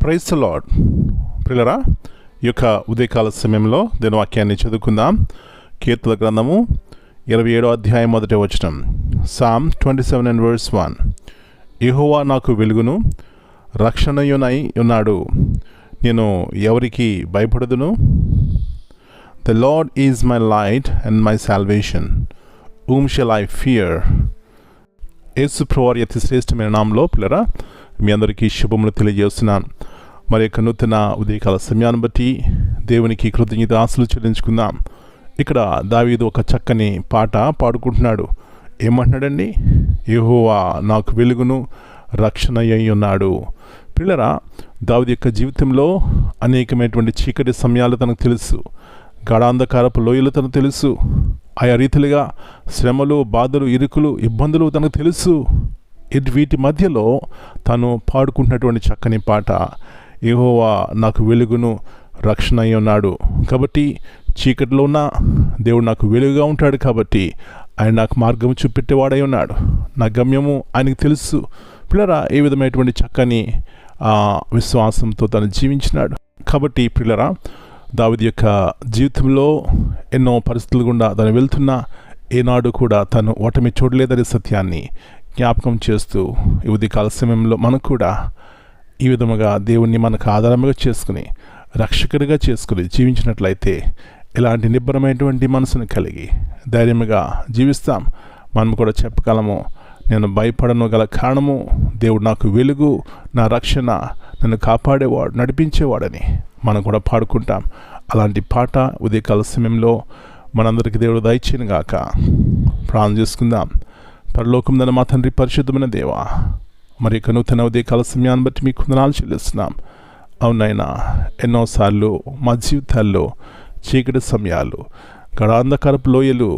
Praise the lord. ప్రియులారా, ఈ యొక్క ఉదయకాల సమయంలో దేని వాక్యాన్ని చదువుకుందాం. కీర్తన గ్రంథము 27వ అధ్యాయం 1వ వచనం. Psalm 27 and verse 1. యెహోవా నాకు వెలుగును రక్షణయునై ఉన్నాడు, నేను ఎవరికి భయపడదును? The Lord is my light and my salvation. Whom shall I fear? యేసు ప్రభువారి అతి శ్రేష్టమైన నామములో పిల్లరా మీ అందరికీ శుభములు తెలియజేస్తున్నాను. మరి యొక్క నూతన ఉదయకాల సమయాన్ని బట్టి దేవునికి కృతజ్ఞతాస్తులు చెల్లించుకుందాం. ఇక్కడ దావీదు ఒక చక్కని పాట పాడుకుంటున్నాడు. ఏమంటున్నాడండి? యెహోవా నాకు వెలుగును రక్షణ అయి ఉన్నాడు. పిల్లరా, దావీదు యొక్క జీవితంలో అనేకమైనటువంటి చీకటి సమయాలు తనకు తెలుసు, గాఢాంధకారపు లోయలు తనకు తెలుసు, ఆయా రీతిలుగా శ్రమలు, బాధలు, ఇరుకులు, ఇబ్బందులు తనకు తెలుసు. వీటి మధ్యలో తను పాడుకుంటున్నటువంటి చక్కని పాట యెహోవా నాకు వెలుగును రక్షణ అయి ఉన్నాడు. కాబట్టి చీకటిలో ఉన్న దేవుడు నాకు వెలుగుగా ఉంటాడు, కాబట్టి ఆయన నాకు మార్గం చూపెట్టేవాడై ఉన్నాడు. నా గమ్యము ఆయనకు తెలుసు. పిల్లరా, ఏ విధమైనటువంటి చక్కని విశ్వాసంతో తను జీవించినాడు. కాబట్టి పిల్లరా, దావీదు యొక్క జీవితంలో ఎన్నో పరిస్థితులు గుండా తను వెళ్తున్నా ఏనాడు కూడా తను ఓటమి చూడలేదనే సత్యాన్ని జ్ఞాపకం చేస్తూ ఈ ఉదయకాల సమయంలో మనకు కూడా ఈ విధముగా దేవుణ్ణి మనకు ఆధారంగా చేసుకుని రక్షకుడిగా చేసుకుని జీవించినట్లయితే ఇలాంటి నిబ్బరమైనటువంటి మనసును కలిగి ధైర్యంగా జీవిస్తాం. మనం కూడా చెప్పగలము, నేను భయపడను గల కారణము దేవుడు నాకు వెలుగు, నా రక్షణ, నన్ను కాపాడేవాడు, నడిపించేవాడని మనం కూడా పాడుకుంటాం. అలాంటి పాట ఉదయకాల సమయంలో మనందరికీ దేవుడు దయచేయను గాక. ప్రార్థన చేసుకుందాం. పరలోకమున మా తండ్రి, పరిశుద్ధమైన దేవా, మరి యొక్క నూతన ఉదయకాల సమయాన్ని బట్టి మీకు వందనాలు చెల్లిస్తున్నాం. అవునైనా, ఎన్నోసార్లు మా జీవితాల్లో చీకటి సమయాలు, గాఢాంధకారపు లోయలు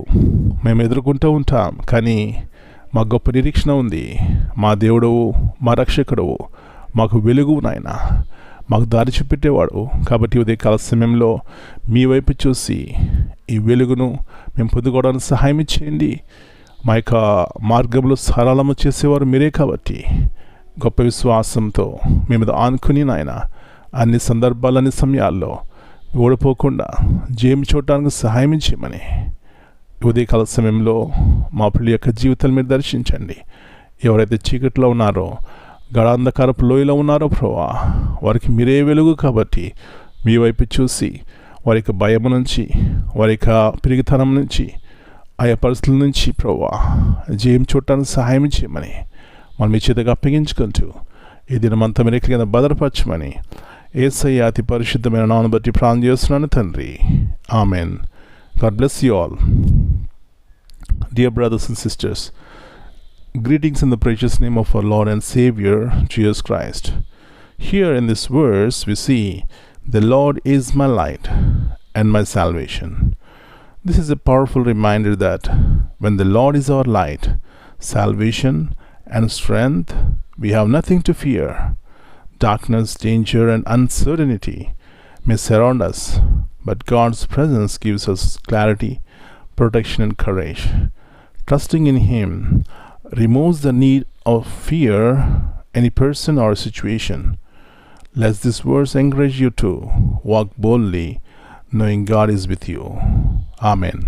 మేము ఎదుర్కొంటూ ఉంటాం. కానీ మా గొప్ప నిరీక్షణ ఉంది. మా దేవుడవు, మా రక్షకుడవు, మాకు వెలుగు నాయన, మాకు దారి చూపెట్టేవాడు. కాబట్టి ఉదయకాల సమయంలో మీ వైపు చూసి ఈ వెలుగును మేము పొందుకోవడానికి సహాయం చేయండి. మా యొక్క మార్గంలో సరళము చేసేవారు మీరే, కాబట్టి గొప్ప విశ్వాసంతో మేము ఆనుకుని నాయన అన్ని సందర్భాలు, అన్ని సమయాల్లో ఓడిపోకుండా జయం చూడటానికి సహాయం చేయమని ఉదయకాల సమయంలో మా పిల్లల యొక్క జీవితాలు మీరు దర్శించండి. ఎవరైతే చీకట్లో ఉన్నారో, గాఢాంధకారపు లోయలో ఉన్నారో ప్రభువా, వారికి మీరే వెలుగు. కాబట్టి మీ వైపు చూసి వారి యొక్క భయం నుంచి, వారి యొక్క పిరిగితనం నుంచి, ఆయా పరిస్థితుల నుంచి ప్రభువా జయం చూడటానికి సహాయం చేయమని మనం మీ చేతగా అప్పగించుకుంటూ ఈ దినమంతా మీరు ఎక్కడికైనా భద్రపరచమని యేసయ్య అతి పరిశుద్ధమైన నామమును బట్టి ప్రార్థన చేస్తున్నాను తండ్రి. Amen. God bless you all. Dear brothers and sisters, greetings in the precious name of our Lord and Savior, Jesus Christ. Here in this verse we see, the Lord is my light and my salvation. This is a powerful reminder that when the Lord is our light, salvation and strength, we have nothing to fear. Darkness, danger and uncertainty may surround us, but God's presence gives us clarity, protection and courage. Trusting in Him removes the need of fear any person or situation. Let this verse encourage you to walk boldly, knowing God is with you. Amen.